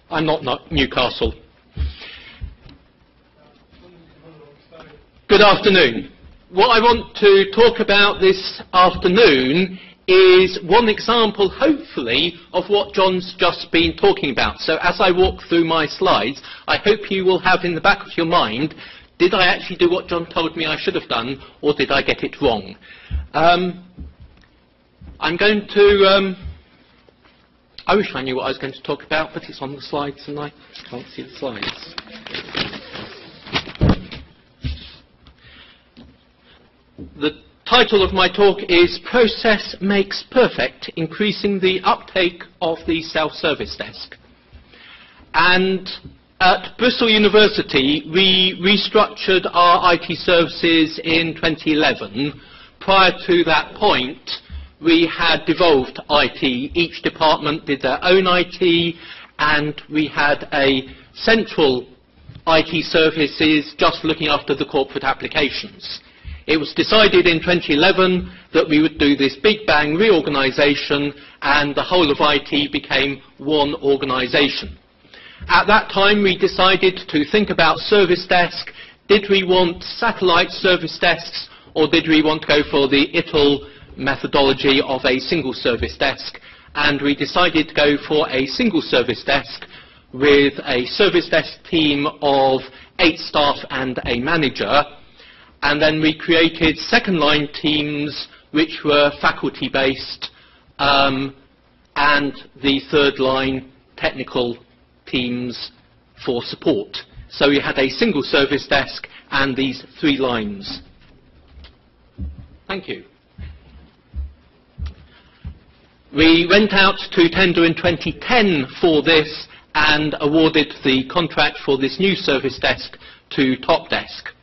I'm not Newcastle. Good afternoon. What I want to talk about this afternoon is one example, hopefully, of what John's just been talking about. So as I walk through my slides, I hope you will have in the back of your mind, did I actually do what John told me I should have done, or did I get it wrong? I'm going to... I wish I knew what I was going to talk about, but it's on the slides and I can't see the slides. The title of my talk is Process Makes Perfect, Increasing the Uptake of the Self-Service Desk. And at Bristol University, we restructured our IT services in 2011. Prior to that point, we had devolved IT. Each department did their own IT, and we had a central IT services just looking after the corporate applications. It was decided in 2011 that we would do this big bang reorganisation, and the whole of IT became one organisation. At that time, we decided to think about service desk. Did we want satellite service desks, or did we want to go for the ITIL methodology of a single service desk? And we decided to go for a single service desk with a service desk team of 8 staff and a manager. And then we created second line teams which were faculty based, and the third line technical teams for support. So we had a single service desk and these 3 lines. Thank you. We went out to tender in 2010 for this and awarded the contract for this new service desk to TOPdesk.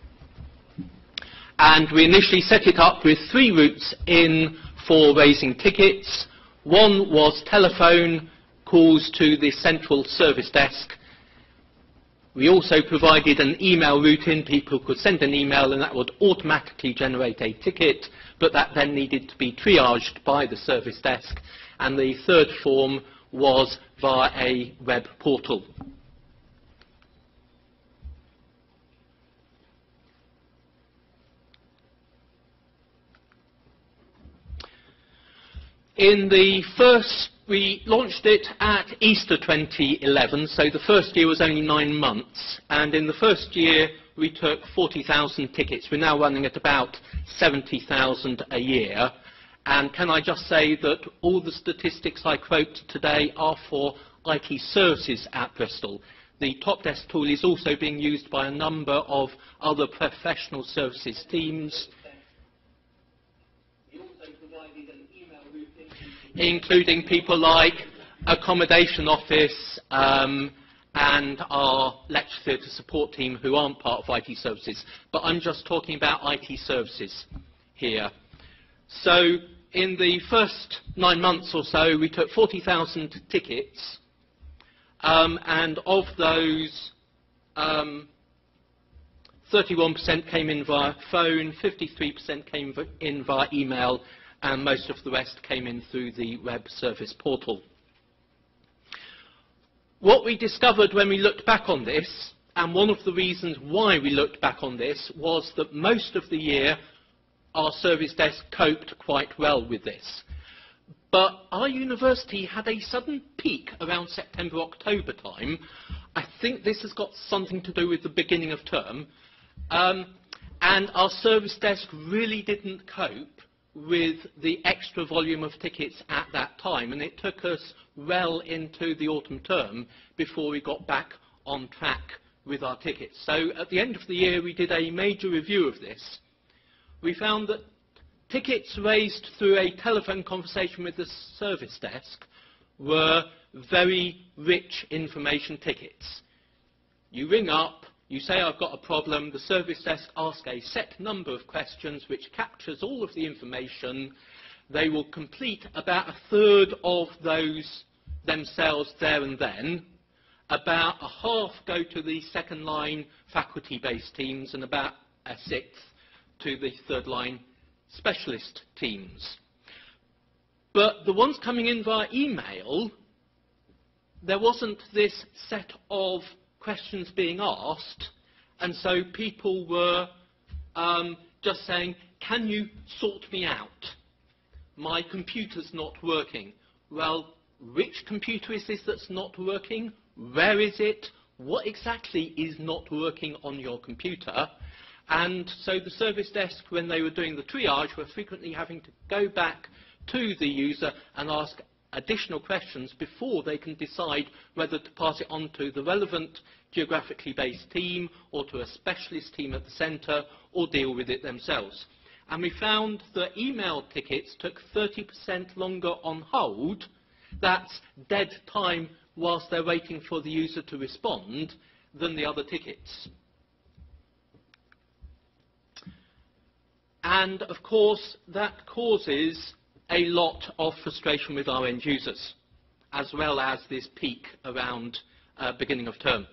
And we initially set it up with 3 routes in for raising tickets. One was telephone calls to the central service desk. We also provided an email route in. People could send an email and that would automatically generate a ticket, but that then needed to be triaged by the service desk. And the third form was via a web portal. We launched it at Easter 2011, so the first year was only 9 months, and in the first year we took 40,000 tickets. We're now running at about 70,000 a year, and can I just say that all the statistics I quote today are for IT services at Bristol. The TOPdesk tool is also being used by a number of other professional services teams, including people like accommodation office and our lecture theatre support team who aren't part of IT services. But I'm just talking about IT services here. So in the first 9 months or so, we took 40,000 tickets, and of those, 31% came in via phone, 53% came in via email, and most of the rest came in through the web service portal. What we discovered when we looked back on this, and one of the reasons why we looked back on this, was that most of the year our service desk coped quite well with this. But our university had a sudden peak around September, October time. I think this has got something to do with the beginning of term. And our service desk really didn't cope with the extra volume of tickets at that time, and it took us well into the autumn term before we got back on track with our tickets. So at the end of the year we did a major review of this. We found that tickets raised through a telephone conversation with the service desk were very rich information tickets. You ring up, you say, I've got a problem, the service desk asks a set number of questions which captures all of the information. They will complete about a third of those themselves there and then. About a half go to the second line faculty-based teams, and about a sixth to the third line specialist teams. But the ones coming in via email there wasn't this set of questions being asked, and so people were just saying, can you sort me out? My computer's not working. Well, which computer is this that's not working? Where is it? What exactly is not working on your computer? And so the service desk, when they were doing the triage, were frequently having to go back to the user and ask additional questions before they can decide whether to pass it on to the relevant geographically based team or to a specialist team at the centre or deal with it themselves. And we found that email tickets took 30% longer on hold. That's dead time whilst they're waiting for the user to respond than the other tickets. And of course that causes a lot of frustration with our end users, as well as this peak around beginning of term.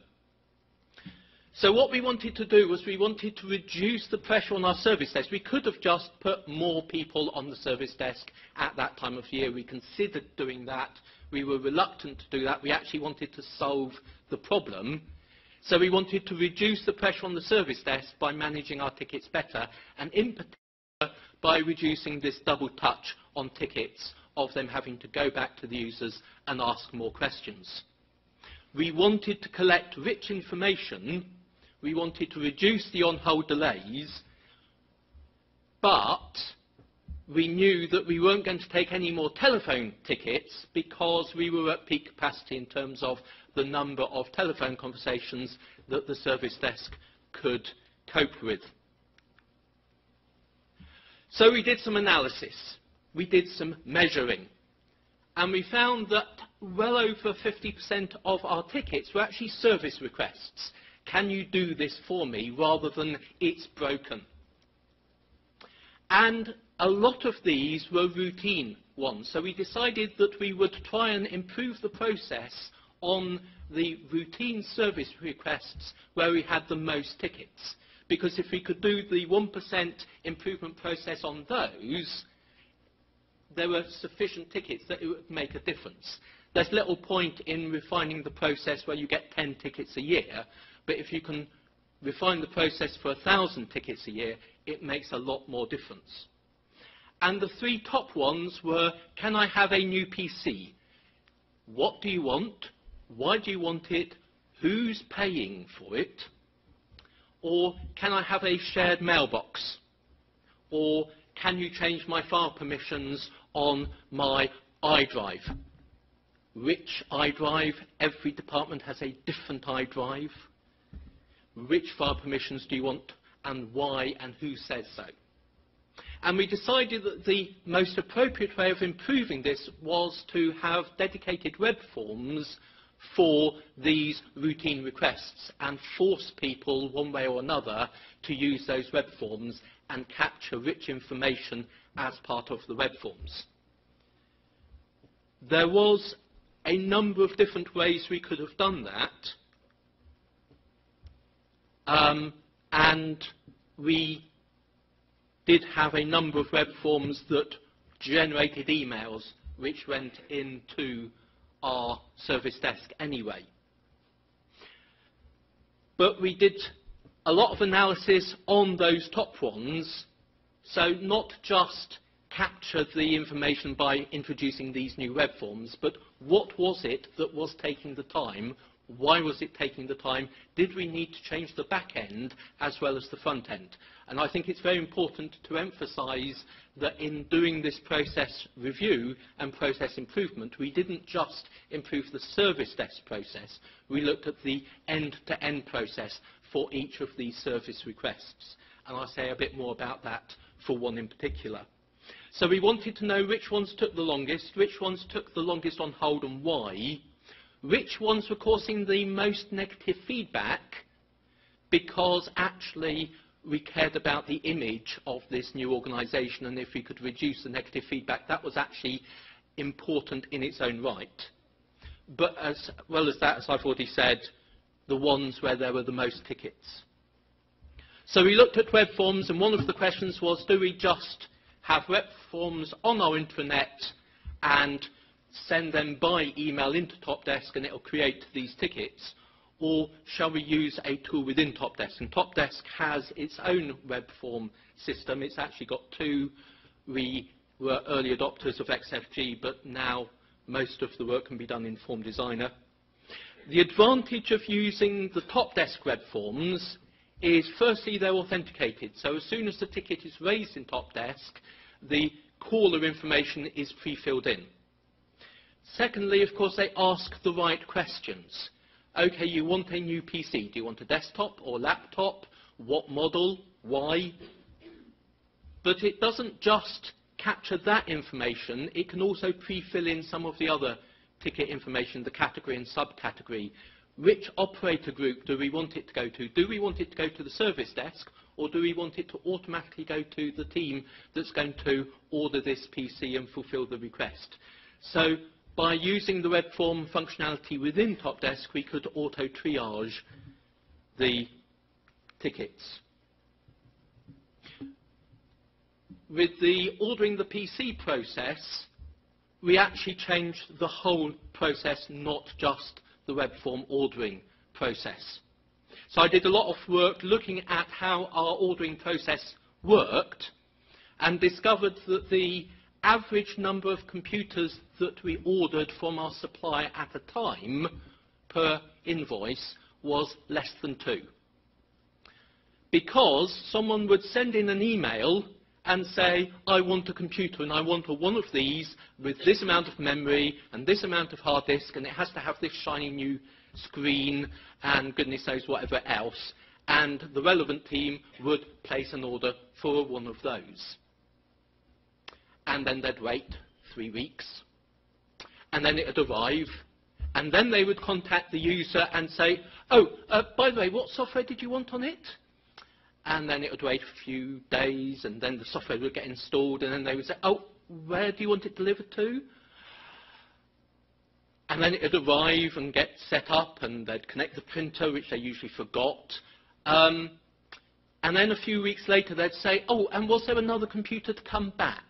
So what we wanted to do was we wanted to reduce the pressure on our service desk. We could have just put more people on the service desk at that time of year. We considered doing that. We were reluctant to do that. We actually wanted to solve the problem. So we wanted to reduce the pressure on the service desk by managing our tickets better, and in particular by reducing this double touch on tickets of them having to go back to the users and ask more questions. We wanted to collect rich information. We wanted to reduce the on-hold delays, but we knew that we weren't going to take any more telephone tickets because we were at peak capacity in terms of the number of telephone conversations that the service desk could cope with. So we did some analysis, we did some measuring, and we found that well over 50% of our tickets were actually service requests. Can you do this for me, rather than it's broken? And a lot of these were routine ones, so we decided that we would try and improve the process on the routine service requests where we had the most tickets. Because if we could do the 1% improvement process on those, there were sufficient tickets that it would make a difference. There's little point in refining the process where you get 10 tickets a year, but if you can refine the process for 1,000 tickets a year, it makes a lot more difference. And the three top ones were, can I have a new PC? What do you want? Why do you want it? Who's paying for it? Or can I have a shared mailbox? Or can you change my file permissions on my iDrive? Which iDrive? Every department has a different iDrive. Which file permissions do you want, and why, and who says so? And we decided that the most appropriate way of improving this was to have dedicated web forms for these routine requests and force people one way or another to use those web forms and capture rich information as part of the web forms. There was a number of different ways we could have done that, and we did have a number of web forms that generated emails which went into our service desk anyway. But we did a lot of analysis on those top ones, so not just capture the information by introducing these new web forms, but what was it that was taking the time? Why was it taking the time? Did we need to change the back end as well as the front end? And I think it's very important to emphasise that in doing this process review and process improvement, we didn't just improve the service desk process, we looked at the end-to-end process for each of these service requests. And I'll say a bit more about that for one in particular. So we wanted to know which ones took the longest on hold and why, which ones were causing the most negative feedback, because actually we cared about the image of this new organisation, and if we could reduce the negative feedback, that was actually important in its own right. But as well as that, as I've already said, the ones where there were the most tickets. So we looked at web forms, and one of the questions was, do we just have web forms on our intranet and send them by email into TOPdesk and it will create these tickets? Or shall we use a tool within TOPdesk? And TOPdesk has its own web form system. It's actually got two. We were early adopters of XFG, but now most of the work can be done in Form Designer. The advantage of using the TOPdesk web forms is, firstly, they're authenticated. So as soon as the ticket is raised in TOPdesk, the caller information is pre-filled in. Secondly, of course, they ask the right questions. OK, you want a new PC. Do you want a desktop or laptop? What model? Why? But it doesn't just capture that information. It can also pre-fill in some of the other ticket information, the category and subcategory. Which operator group do we want it to go to? Do we want it to go to the service desk, or do we want it to automatically go to the team that's going to order this PC and fulfill the request? So by using the web form functionality within TOPdesk, we could auto-triage the tickets. With the ordering the PC process, we actually changed the whole process, not just the web form ordering process. So I did a lot of work looking at how our ordering process worked and discovered that the average number of computers that we ordered from our supplier at a time per invoice was less than 2. Because someone would send in an email and say, I want a computer and I want one of these with this amount of memory and this amount of hard disk, and it has to have this shiny new screen and goodness knows whatever else. And the relevant team would place an order for one of those. And then they'd wait 3 weeks. And then it would arrive. And then they would contact the user and say, oh, by the way, what software did you want on it? And then it would wait a few days, and then the software would get installed, and then they would say, oh, where do you want it delivered to? And then it would arrive and get set up, and they'd connect the printer, which they usually forgot. And then a few weeks later, they'd say, oh, and was there another computer to come back?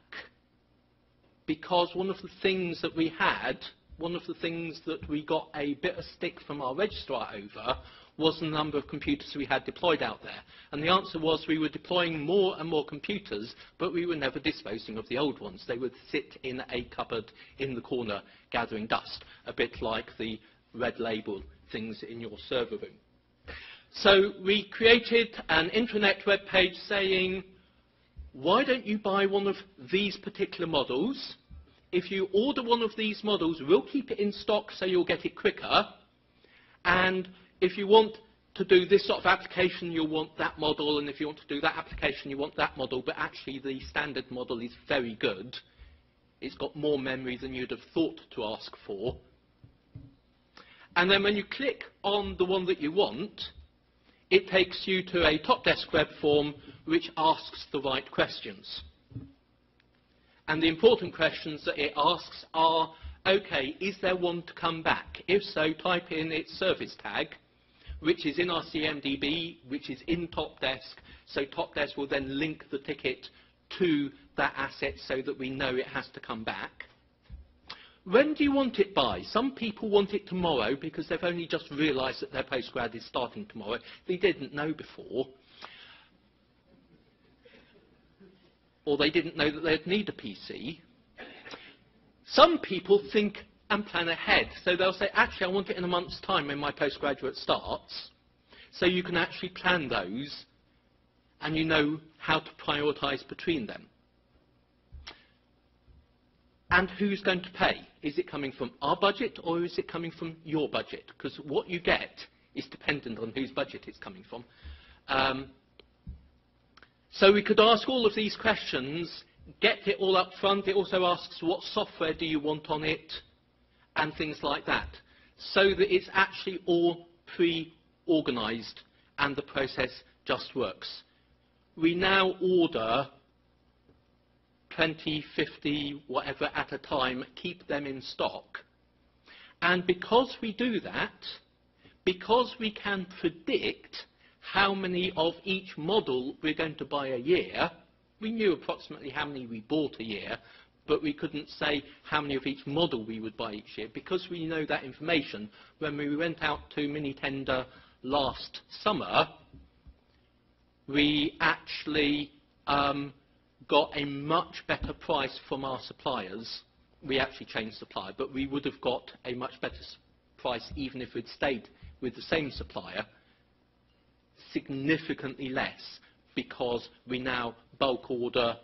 Because one of the things that we had, one of the things that we got a bit of stick from our registrar over was the number of computers we had deployed out there. And the answer was we were deploying more and more computers, but we were never disposing of the old ones. They would sit in a cupboard in the corner gathering dust, a bit like the red label things in your server room. So we created an intranet web page saying, why don't you buy one of these particular models? If you order one of these models, we'll keep it in stock so you'll get it quicker. And if you want to do this sort of application, you'll want that model, and if you want to do that application, you want that model, but actually the standard model is very good. It's got more memory than you'd have thought to ask for. And then when you click on the one that you want, it takes you to a TOPdesk web form which asks the right questions. And the important questions that it asks are, OK, is there one to come back? If so, type in its service tag, which is in our CMDB, which is in TOPdesk. So TOPdesk will then link the ticket to that asset so that we know it has to come back. When do you want it by? Some people want it tomorrow because they've only just realised that their postgrad is starting tomorrow. They didn't know before. Or they didn't know that they'd need a PC. Some people think and plan ahead. So they'll say, actually, I want it in a month's time when my postgraduate starts. So you can actually plan those, and you know how to prioritise between them. And who's going to pay? Is it coming from our budget, or is it coming from your budget? Because what you get is dependent on whose budget it's coming from. So we could ask all of these questions, get it all up front. It also asks what software do you want on it, and things like that, so that it's actually all pre-organised and the process just works. We now order 20, 50, whatever at a time, keep them in stock. And because we do that, because we can predict how many of each model we're going to buy a year, we knew approximately how many we bought a year, but we couldn't say how many of each model we would buy each year. Because we know that information, when we went out to mini tender last summer, we actually got a much better price from our suppliers. We actually changed supplier, but we would have got a much better price even if we'd stayed with the same supplier, significantly less, because we now bulk order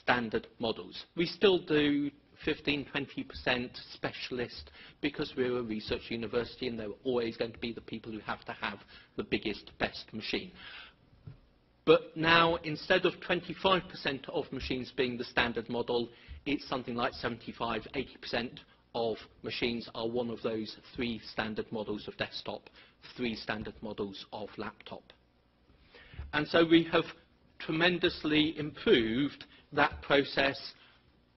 standard models. We still do 15–20% specialist because we're a research university and there are always going to be the people who have to have the biggest, best machine. But now, instead of 25% of machines being the standard model, it's something like 75–80% of machines are one of those 3 standard models of desktop, 3 standard models of laptop. And so we have tremendously improved that process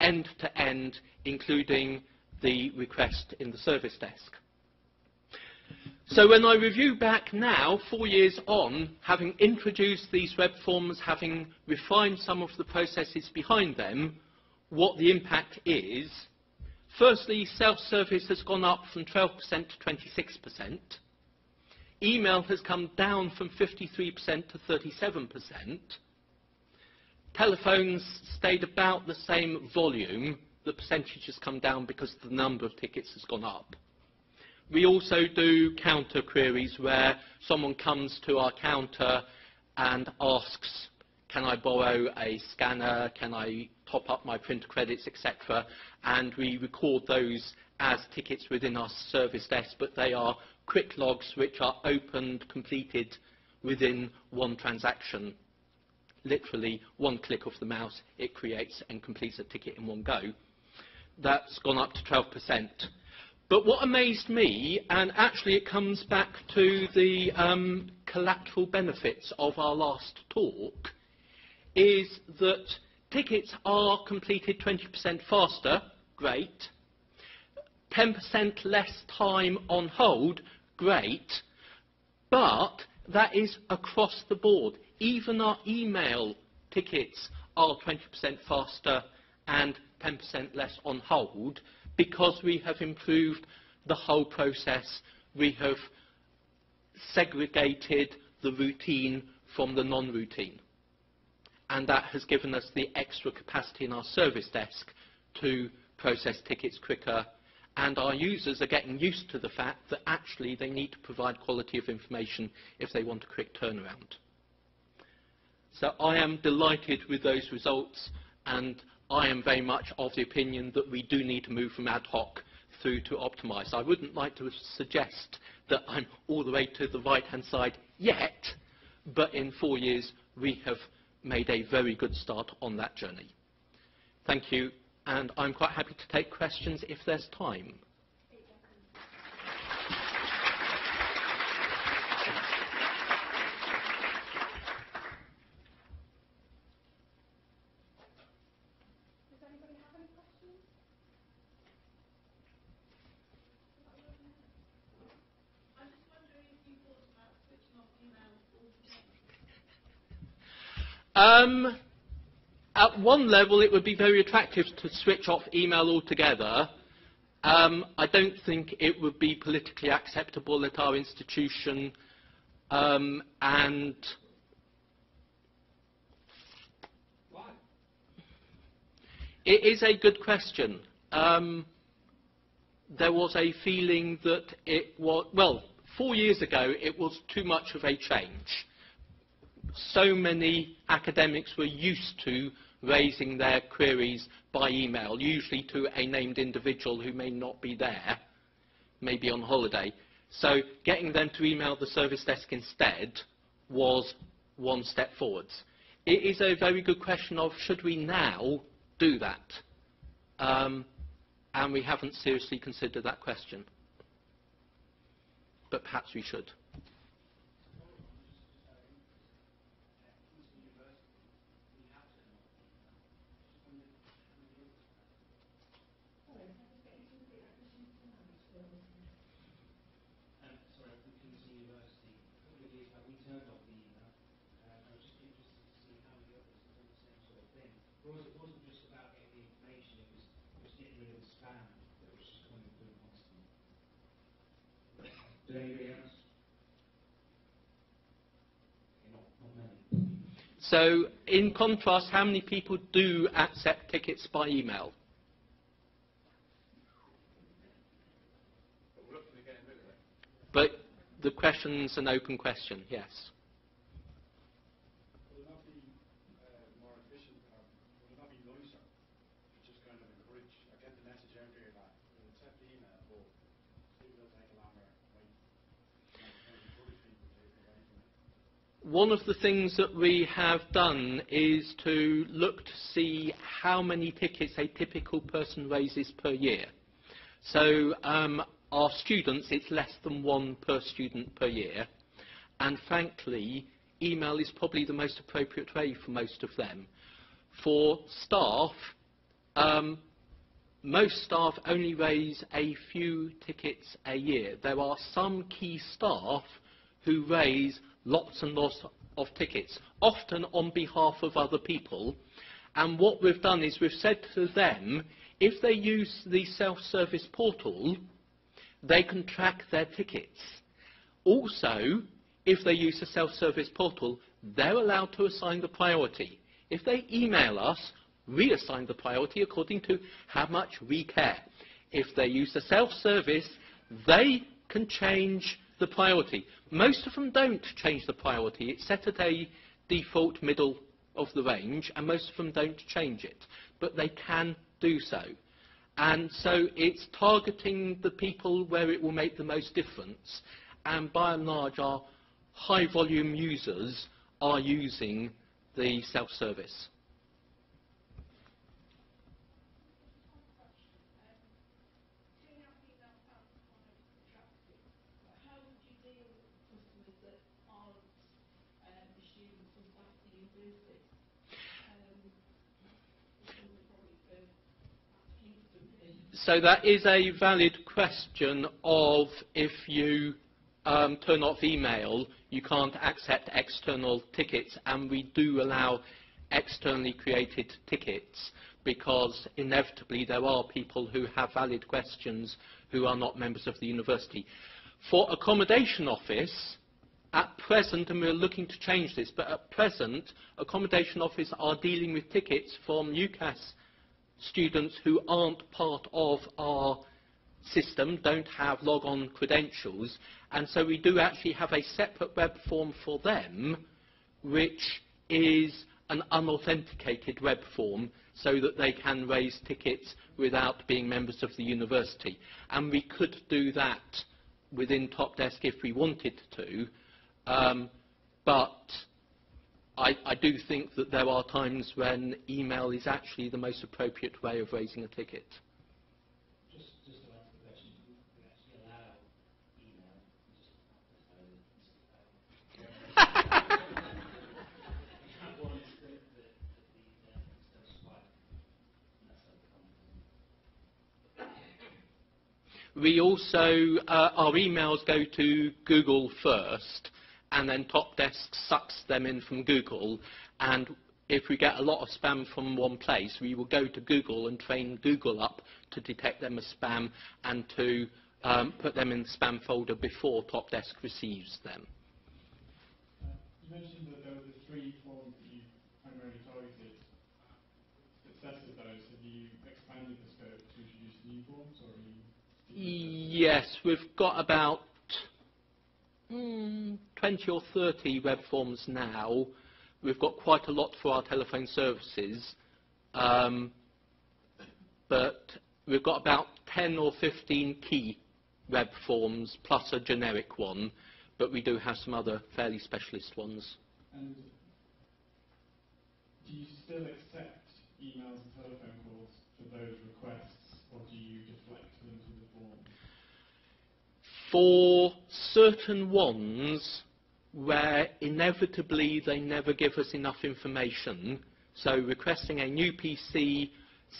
end to end, including the request in the service desk. So when I review back now, 4 years on, having introduced these web forms, having refined some of the processes behind them, what the impact is, firstly, self-service has gone up from 12% to 26%. Email has come down from 53% to 37%. Telephones stayed about the same volume. The percentage has come down because the number of tickets has gone up. We also do counter queries where someone comes to our counter and asks, can I borrow a scanner, can I top up my printer credits, etc. And we record those as tickets within our service desk, but they are quick logs which are opened, completed within one transaction. Literally one click of the mouse, it creates and completes a ticket in one go. That's gone up to 12%. But what amazed me, and actually it comes back to the collateral benefits of our last talk, is that tickets are completed 20% faster, great. 10% less time on hold, great. But that is across the board. Even our email tickets are 20% faster and 10% less on hold because we have improved the whole process. We have segregated the routine from the non-routine. And that has given us the extra capacity in our service desk to process tickets quicker. And our users are getting used to the fact that actually they need to provide quality of information if they want a quick turnaround. So I am delighted with those results, and I am very much of the opinion that we do need to move from ad hoc through to optimised. I wouldn't like to suggest that I'm all the way to the right-hand side yet, but in 4 years we have made a very good start on that journey. Thank you, and I'm quite happy to take questions if there's time. At one level, it would be very attractive to switch off email altogether. I don't think it would be politically acceptable at our institution, and why? It is a good question. There was a feeling that it was, well, 4 years ago, it was too much of a change. So many academics were used to raising their queries by email, usually to a named individual who may not be there, maybe on holiday. So getting them to email the service desk instead was one step forwards. It is a very good question of should we now do that? And we haven't seriously considered that question. But perhaps we should. real spam that was just coming through constantly. Did anybody else? Okay, not many. So, in contrast, how many people do accept tickets by email? But the question's an open question, yes. Will it not be more efficient, or will it not be nicer to just kind of encourage, or get the message out there that we'll accept the email, but it will take a longer wait, and encourage people to take away from it? One of the things that we have done is to look to see how many tickets a typical person raises per year. So our students, it's less than one per student per year. And frankly, email is probably the most appropriate way for most of them. For staff, most staff only raise a few tickets a year. There are some key staff who raise lots and lots of tickets, often on behalf of other people. And what we've done is we've said to them, if they use the self-service portal, they can track their tickets. Also, if they use the self-service portal, they're allowed to assign the priority. If they email us, we assign the priority according to how much we care. If they use the self-service, they can change the priority. Most of them don't change the priority. It's set at a default middle of the range, and most of them don't change it. But they can do so. And so it's targeting the people where it will make the most difference. And by and large, our high-volume users are using the self-service. So that is a valid question of if you turn off email, you can't accept external tickets, and we do allow externally created tickets because inevitably there are people who have valid questions who are not members of the university. For accommodation office, at present, and we're looking to change this, but at present, accommodation office are dealing with tickets from UCAS students who aren't part of our system, don't have log-on credentials, and so we do actually have a separate web form for them, which is an unauthenticated web form, so that they can raise tickets without being members of the university. And we could do that within TOPdesk if we wanted to, but I do think that there are times when email is actually the most appropriate way of raising a ticket. Just to answer the question, we actually allow email, just have one that the swipe, and that's how We also, our emails go to Google first, and then TOPdesk sucks them in from Google, and if we get a lot of spam from one place, we will go to Google and train Google up to detect them as spam and to put them in the spam folder before TOPdesk receives them. You mentioned that there were the three forms that you primarily targeted. Success of those, have you expanded the scope to introduce new forms, or are you... Yes, we've got about 20 or 30 web forms now. We've got quite a lot for our telephone services, but we've got about 10 or 15 key web forms plus a generic one, but we do have some other fairly specialist ones. And do you still accept emails and telephone calls for those requests, or do you deflect them to the form? For certain ones where inevitably they never give us enough information, so requesting a new PC,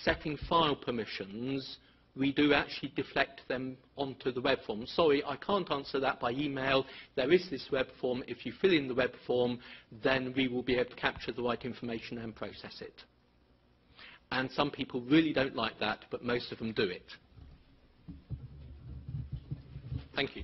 setting file permissions, we do actually deflect them onto the web form. Sorry, I can't answer that by email. There is this web form. If you fill in the web form, then we will be able to capture the right information and process it. And some people really don't like that, but most of them do it. Thank you.